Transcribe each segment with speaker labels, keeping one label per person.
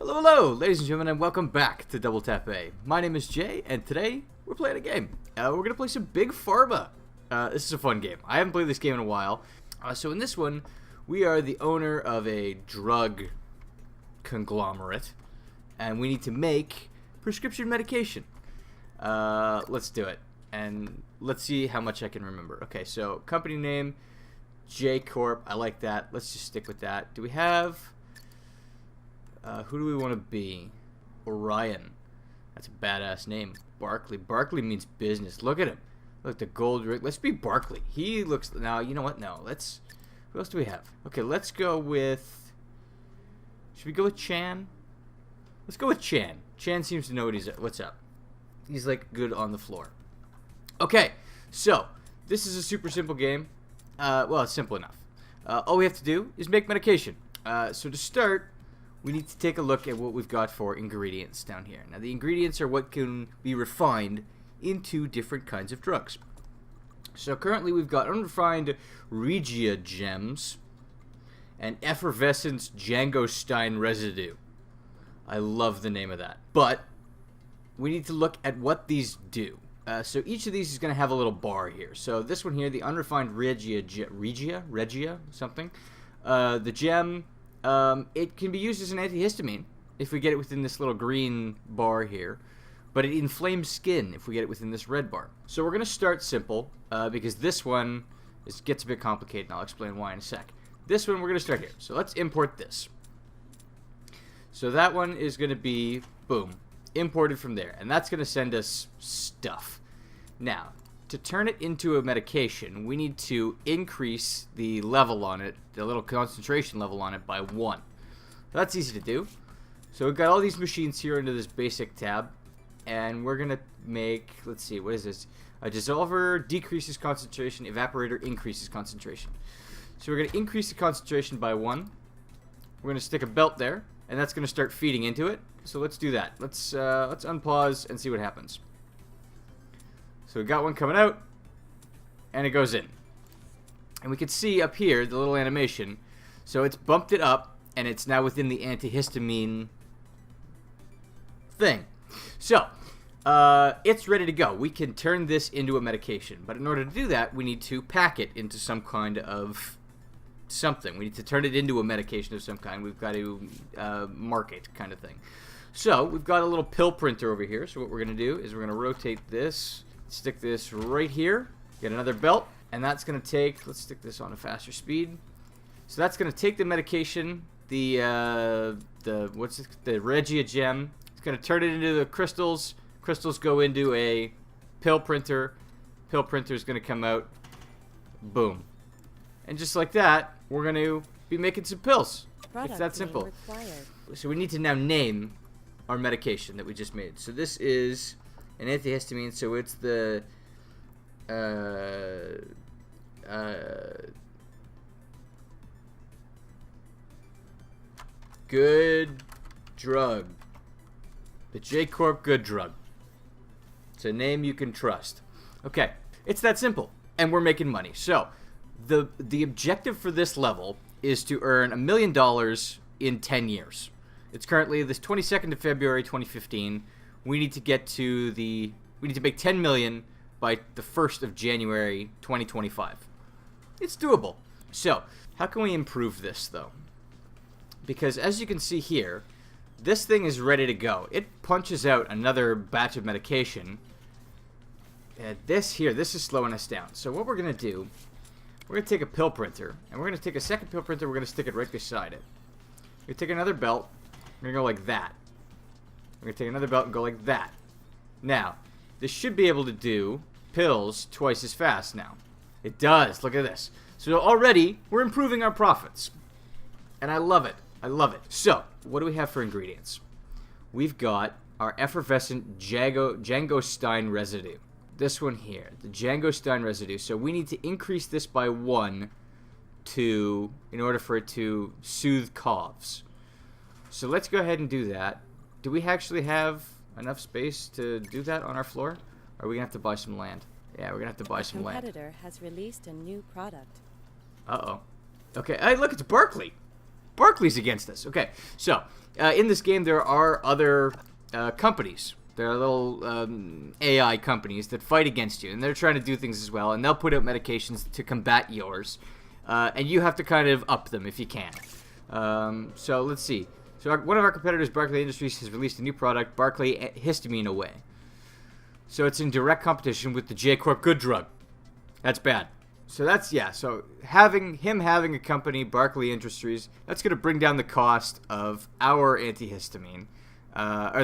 Speaker 1: Hello, hello, ladies and gentlemen, and welcome back to Double Tap A. My name is Jay, and today we're playing a game. We're going to play some Big Pharma. This is a fun game. I haven't played this game in a while. So in this one, we are the owner of a drug conglomerate, and we need to make prescription medication. Let's do it, and let's see how much I can remember. Okay, so company name, JayCorp. I like that. Let's just stick with that. Do we have... who do we want to be? Orion. That's a badass name. Barkley. Barkley means business. Look at him. Look, the gold ring. Let's be Barkley. He looks... Now, you know what? No, let's... Who else do we have? Okay, let's go with... Should we go with Chan? Let's go with Chan. Chan seems to know what's up. He's, like, good on the floor. Okay, so, this is a super simple game. Well, it's simple enough. All we have to do is make medication. So to start... we need to take a look at what we've got for ingredients down here. Now, the ingredients are what can be refined into different kinds of drugs. So, currently, we've got unrefined Regia gems and effervescent Django-Stein residue. I love the name of that. But, we need to look at what these do. So, each of these is going to have a little bar here. So, this one here, the unrefined Regia, something. The gem... it can be used as an antihistamine if we get it within this little green bar here, but it inflames skin if we get it within this red bar. So we're going to start simple because this one gets a bit complicated, and I'll explain why in a sec. This one we're going to start here. So let's import this. So that one is going to be, boom, imported from there, and that's going to send us stuff. Now, to turn it into a medication, we need to increase the level on it, the little concentration level on it, by 1. That's easy to do. So we've got all these machines here under this basic tab, and we're going to make, let's see, what is this? A dissolver decreases concentration, evaporator increases concentration. So we're going to increase the concentration by 1. We're going to stick a belt there, and that's going to start feeding into it. So let's do that. Let's unpause and see what happens. So we got one coming out, and it goes in. And we can see up here the little animation. So it's bumped it up, and it's now within the antihistamine thing. So, it's ready to go. We can turn this into a medication. But in order to do that, we need to pack it into some kind of something. We need to turn it into a medication of some kind. We've got to mark it, kind of thing. So, we've got a little pill printer over here. So what we're going to do is we're going to rotate this. Stick this right here, get another belt, and that's going to take, let's stick this on a faster speed. So that's going to take the medication, the Regia gem, it's going to turn it into the crystals, crystals go into a pill printer is going to come out, boom. And just like that, we're going to be making some pills. It's that simple. So we need to now name our medication that we just made. So this is... an antihistamine, so it's the good drug. The JayCorp good drug. It's a name you can trust. Okay, it's that simple, and we're making money. So the objective for this level is to earn $1 million in 10 years. It's currently this 22nd of February 2015. We need to get to we need to make 10 million by the 1st of January 2025. It's doable. So, how can we improve this, though? Because as you can see here, this thing is ready to go. It punches out another batch of medication. This is slowing us down. So what we're going to do, we're going to take a pill printer, and we're going to take a second pill printer, we're going to stick it right beside it. We're going to take another belt, we're going to go like that. We're going to take another belt and go like that. Now, this should be able to do pills twice as fast now. It does. Look at this. So already, we're improving our profits. And I love it. I love it. So, what do we have for ingredients? We've got our effervescent Django-Stein residue. This one here, the Django-Stein residue. So we need to increase this by 1 in order for it to soothe coughs. So let's go ahead and do that. Do we actually have enough space to do that on our floor? Or are we going to have to buy some land? Yeah, we're going to have to buy some land.
Speaker 2: A competitor has released a new product.
Speaker 1: Uh-oh. Okay, hey, look, it's Barkley. Barkley's against us. Okay, so in this game there are other companies. There are little AI companies that fight against you, and they're trying to do things as well, and they'll put out medications to combat yours, and you have to kind of up them if you can. So let's see. So one of our competitors, Barclay Industries, has released a new product, Barclay Histamine Away. So it's in direct competition with the JayCorp Good Drug. That's bad. So that's, yeah, so having a company, Barclay Industries, that's going to bring down the cost of our antihistamine. Or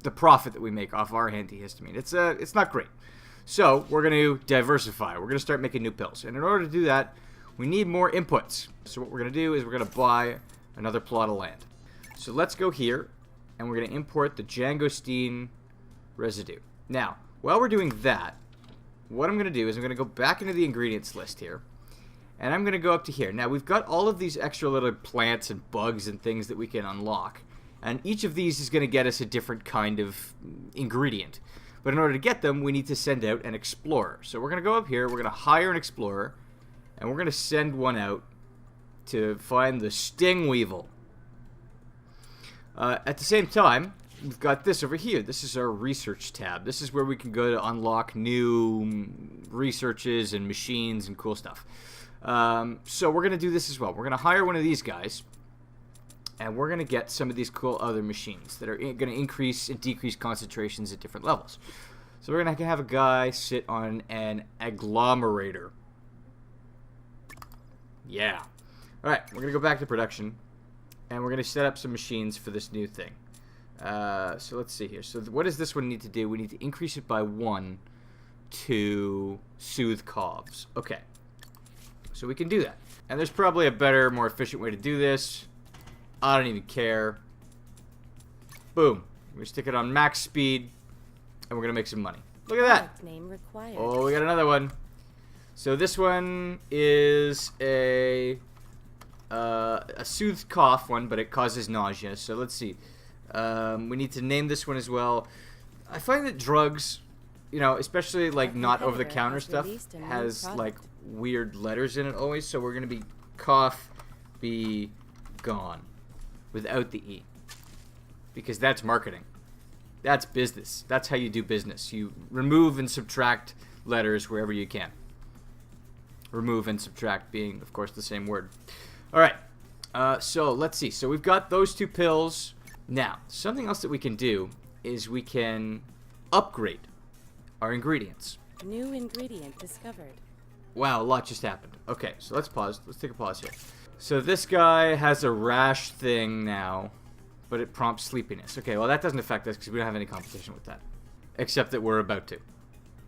Speaker 1: the profit that we make off our antihistamine. It's not great. So we're going to diversify. We're going to start making new pills. And in order to do that, we need more inputs. So what we're going to do is we're going to buy another plot of land. So let's go here, and we're going to import the Jangosteen residue. Now, while we're doing that, what I'm going to do is I'm going to go back into the ingredients list here, and I'm going to go up to here. Now, we've got all of these extra little plants and bugs and things that we can unlock. And each of these is going to get us a different kind of ingredient. But in order to get them, we need to send out an explorer. So we're going to go up here, we're going to hire an explorer, and we're going to send one out to find the sting weevil. At the same time, we've got this over here. This is our research tab. This is where we can go to unlock new researches and machines and cool stuff. So we're going to do this as well. We're going to hire one of these guys. And we're going to get some of these cool other machines that are going to increase and decrease concentrations at different levels. So we're going to have a guy sit on an agglomerator. Yeah. Alright, we're going to go back to production. And we're going to set up some machines for this new thing. So let's see here. So what does this one need to do? We need to increase it by 1 to soothe coughs. Okay. So we can do that. And there's probably a better, more efficient way to do this. I don't even care. Boom. We stick it on max speed, and we're going to make some money. Look at that.
Speaker 2: Name required.
Speaker 1: Oh, we got another one. So this one is a soothed cough one, but it causes nausea. So let's see. We need to name this one as well. I find that drugs, you know, especially like not over-the-counter stuff, has like weird letters in it always. So we're going to be cough be gone. Without the E. Because that's marketing. That's business. That's how you do business. You remove and subtract letters wherever you can. Remove and subtract being, of course, the same word. Alright. So, let's see. So, we've got those two pills. Now, something else that we can do is we can upgrade our ingredients.
Speaker 2: New ingredient discovered.
Speaker 1: Wow, a lot just happened. Okay, so let's pause. Let's take a pause here. So this guy has a rash thing now, but it prompts sleepiness. Okay, well that doesn't affect us because we don't have any competition with that. Except that we're about to.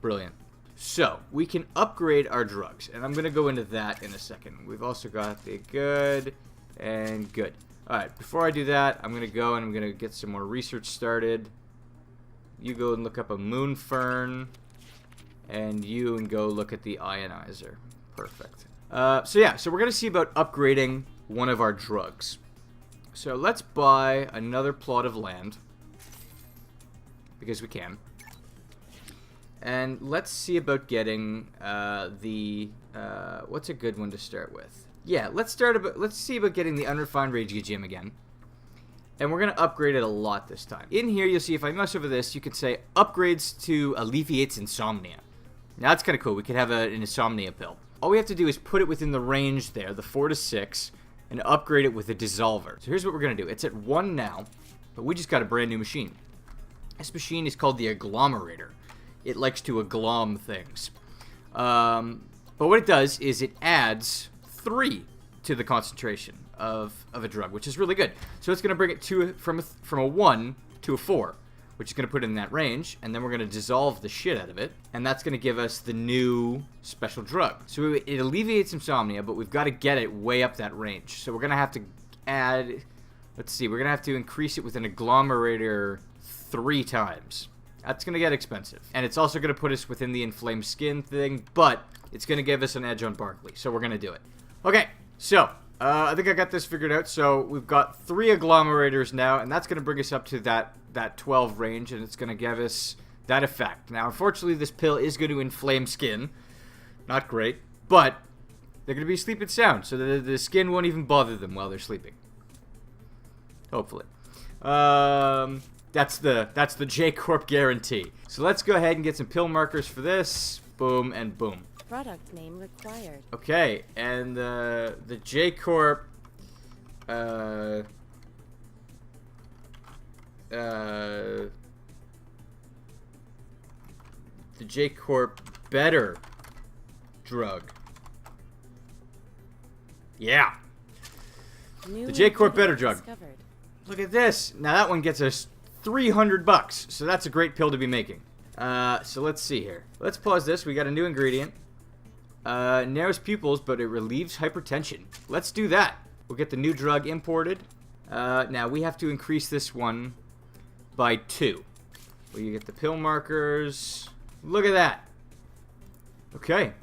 Speaker 1: Brilliant. So, we can upgrade our drugs, and I'm going to go into that in a second. We've also got the good and good. Alright, before I do that, I'm going to go and I'm going to get some more research started. You go and look up a moon fern, and you and go look at the ionizer. Perfect. So yeah, so we're going to see about upgrading one of our drugs. So let's buy another plot of land. Because we can. And let's see about getting what's a good one to start with? Yeah, let's see about getting the unrefined Rage Gym again. And we're going to upgrade it a lot this time. In here, you'll see if I mouse over this, you can say upgrades to alleviates insomnia. Now that's kind of cool. We could have an insomnia pill. All we have to do is put it within the range there, the 4 to 6, and upgrade it with a dissolver. So here's what we're going to do. It's at 1 now, but we just got a brand new machine. This machine is called the agglomerator. It likes to agglom things. But what it does is it adds 3 to the concentration of a drug, which is really good. So it's going to bring it from a 1 to a 4, which is going to put it in that range, and then we're going to dissolve the shit out of it, and that's going to give us the new special drug. So it alleviates insomnia, but we've got to get it way up that range. So we're going to have to add, let's see, we're going to have to increase it with an agglomerator 3 times. That's going to get expensive. And it's also going to put us within the inflamed skin thing, but it's going to give us an edge on Barclay, so we're going to do it. Okay, so I think I got this figured out. So we've got 3 agglomerators now, and that's going to bring us up to that 12 range, and it's going to give us that effect. Now, unfortunately, this pill is going to inflame skin. Not great, but they're going to be sleeping sound, so the skin won't even bother them while they're sleeping. Hopefully. That's the JayCorp guarantee. So let's go ahead and get some pill markers for this. Boom and boom.
Speaker 2: Product name required.
Speaker 1: Okay, and the JayCorp the JayCorp better drug. Yeah.
Speaker 2: New
Speaker 1: The JayCorp better drug.
Speaker 2: discovered.
Speaker 1: Look at this. Now that one gets us $300, so that's a great pill to be making. So let's see here. Let's pause this. We got a new ingredient. Narrows pupils, but it relieves hypertension. Let's do that. We'll get the new drug imported. Now we have to increase this one by 2. We get the pill markers. Look at that. Okay.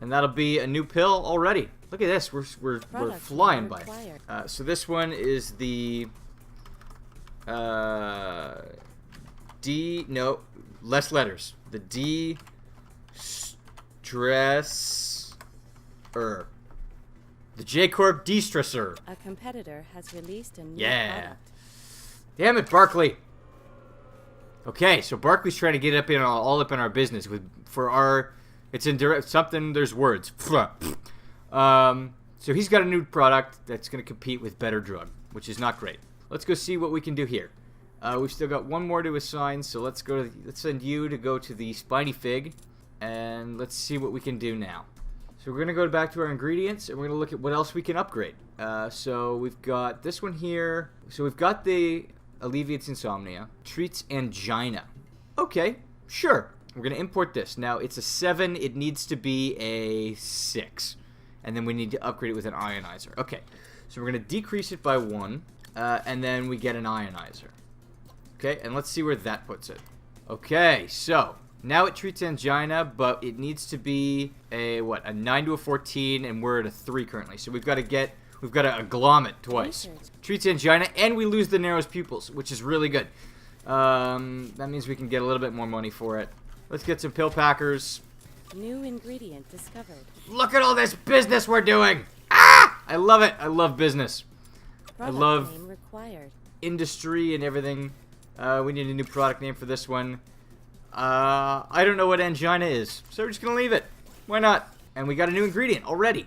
Speaker 1: And that'll be a new pill already. Look at this. We're flying by. So this one is the D. No, less letters. The D. Stressor. The JayCorp de-stressor.
Speaker 2: A competitor has released a new
Speaker 1: Yeah.
Speaker 2: product.
Speaker 1: Damn it, Barkley. Okay, so Barkley's trying to get up in all up in our business for our. It's in direct something. There's words. So he's got a new product that's going to compete with better drug, which is not great. Let's go see what we can do here. We've still got one more to assign, so let's send you to go to the spiny fig, and let's see what we can do now. So we're going to go back to our ingredients, and we're going to look at what else we can upgrade. So we've got this one here. So we've got the alleviates insomnia, treats angina. Okay, sure. We're going to import this. Now, it's a 7. It needs to be a 6. And then we need to upgrade it with an ionizer. Okay, so we're going to decrease it by 1, and then we get an ionizer. Okay, and let's see where that puts it. Okay, so now it treats angina, but it needs to be a 9 to a 14, and we're at a 3 currently. So we've got to glom it twice. Treats angina, and we lose the narrows pupils, which is really good. That means we can get a little bit more money for it. Let's get some pill packers.
Speaker 2: New ingredient discovered.
Speaker 1: Look at all this business we're doing! Ah! I love it. I love business.
Speaker 2: Product
Speaker 1: I love
Speaker 2: name required.
Speaker 1: industry and everything. We need a new product name for this one. I don't know what angina is, so we're just going to leave it. Why not? And we got a new ingredient already.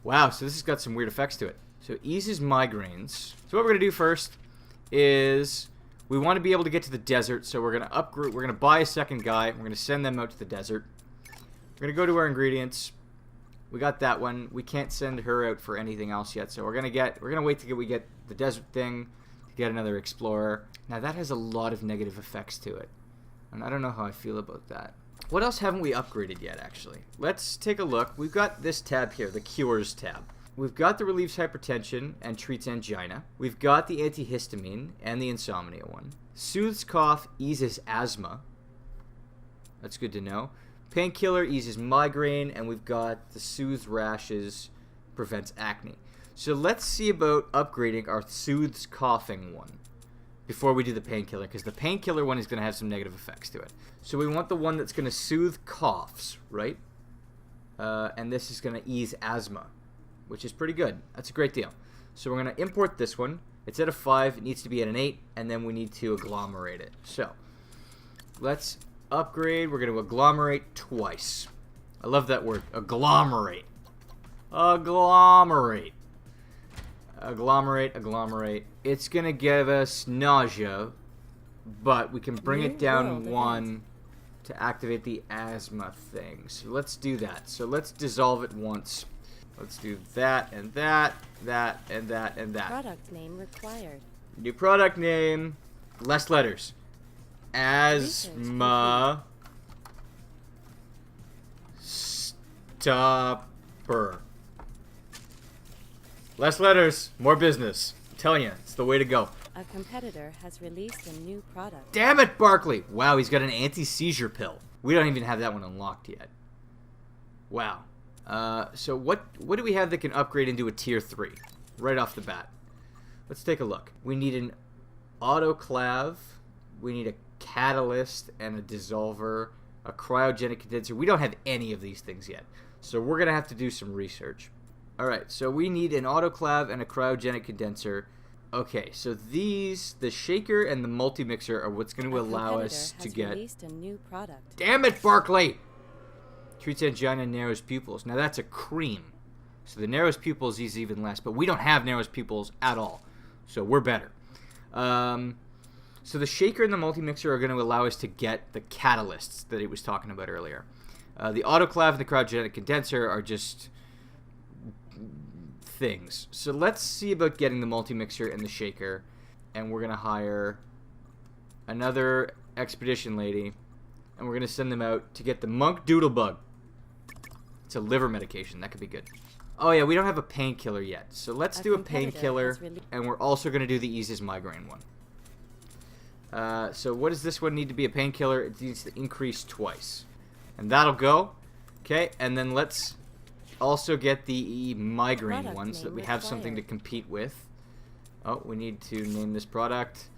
Speaker 1: Wow, so this has got some weird effects to it. So it eases migraines. So what we're going to do first is we want to be able to get to the desert, so we're going to upgrade. We're going to buy a second guy. We're going to send them out to the desert. We're going to go to our ingredients. We got that one. We can't send her out for anything else yet, so we're going to wait till we get the desert thing to get another explorer. Now that has a lot of negative effects to it, and I don't know how I feel about that. What else haven't we upgraded yet, actually? Let's take a look. We've got this tab here, the Cures tab. We've got the relieves hypertension and treats angina. We've got the antihistamine and the insomnia one. Soothes cough, eases asthma. That's good to know. Painkiller eases migraine, and we've got the soothes rashes, prevents acne. So let's see about upgrading our soothes coughing one before we do the painkiller, because the painkiller one is going to have some negative effects to it. So we want the one that's going to soothe coughs, right? And this is going to ease asthma, which is pretty good. That's a great deal. So we're going to import this one. It's at a 5. It needs to be at an 8, and then we need to agglomerate it. So let's upgrade. We're going to agglomerate twice. I love that word, agglomerate. Agglomerate. Agglomerate. It's going to give us nausea, but we can bring it down 1 to activate the asthma thing. So let's do that. So let's dissolve it once. Let's do that and that, that and that and that.
Speaker 2: Product name required.
Speaker 1: New product name, less letters. Asthma stopper. Less letters, more business. I'm telling you, it's the way to go.
Speaker 2: A competitor has released a new product.
Speaker 1: Damn it, Barkley! Wow, he's got an anti-seizure pill. We don't even have that one unlocked yet. Wow. So what do we have that can upgrade into a tier 3? Right off the bat. Let's take a look. We need an autoclave. We need a catalyst and a dissolver. A cryogenic condenser. We don't have any of these things yet. So we're going to have to do some research. Alright, so we need an autoclave and a cryogenic condenser. Okay, so these, the shaker and the multi-mixer are what's going to allow us to get...
Speaker 2: released a new product.
Speaker 1: Damn it, Barkley! Treats angina and narrows pupils. Now that's a cream. So the narrows pupils is even less, but we don't have narrows pupils at all. So we're better. So the shaker and the multi-mixer are going to allow us to get the catalysts that he was talking about earlier. The autoclave and the cryogenic condenser are just things. So let's see about getting the multi-mixer and the shaker. And we're going to hire another expedition lady. And we're going to send them out to get the monk doodlebug. It's a liver medication. That could be good. Oh, yeah, we don't have a painkiller yet. So let's do a painkiller. And we're also going to do the eases migraine one. So what does this one need to be a painkiller? It needs to increase twice. And that'll go. Okay, and then let's also get the migraine one so that we have something to compete with. Oh, we need to name this product.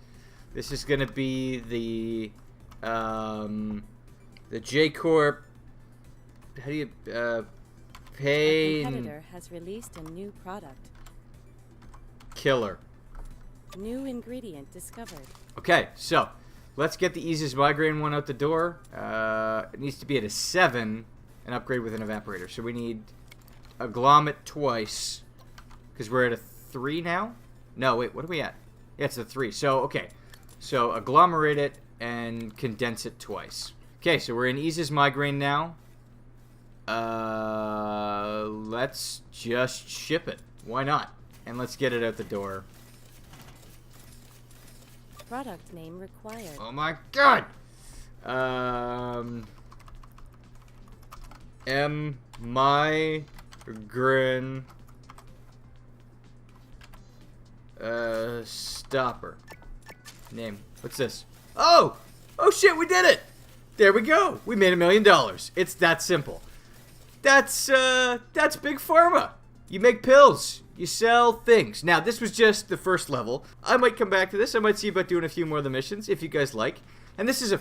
Speaker 1: This is going to be the JayCorp. How do you pain?
Speaker 2: A competitor has released a new product.
Speaker 1: Killer.
Speaker 2: New ingredient discovered.
Speaker 1: Okay, so let's get the easiest migraine one out the door. It needs to be at a 7 and upgrade with an evaporator. So we need a glom it twice because we're at a 3 now. No, wait, what are we at? Yeah, it's a 3. So, okay. So agglomerate it and condense it twice. Okay, so we're in eases migraine now. Let's just ship it. Why not? And let's get it out the door.
Speaker 2: Product name required.
Speaker 1: Oh my god! Migraine stopper. Name. What's this? Oh! Oh shit, we did it! There we go! We made $1 million. It's that simple. That's big pharma. You make pills. You sell things. Now, this was just the first level. I might come back to this. I might see about doing a few more of the missions if you guys like. And this is a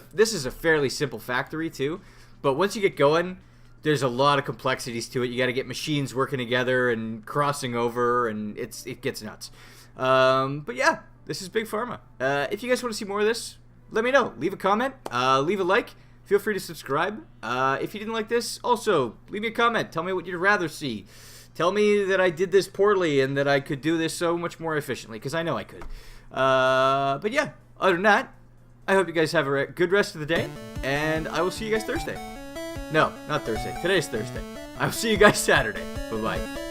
Speaker 1: fairly simple factory too. But once you get going, there's a lot of complexities to it. You got to get machines working together and crossing over, and it gets nuts. But yeah, this is big pharma. If you guys want to see more of this, let me know. Leave a comment. Leave a like. Feel free to subscribe. If you didn't like this, also leave me a comment. Tell me what you'd rather see. Tell me that I did this poorly and that I could do this so much more efficiently, because I know I could. But yeah, other than that, I hope you guys have a good rest of the day, and I will see you guys Thursday. No, not Thursday. Today's Thursday. I will see you guys Saturday. Bye-bye.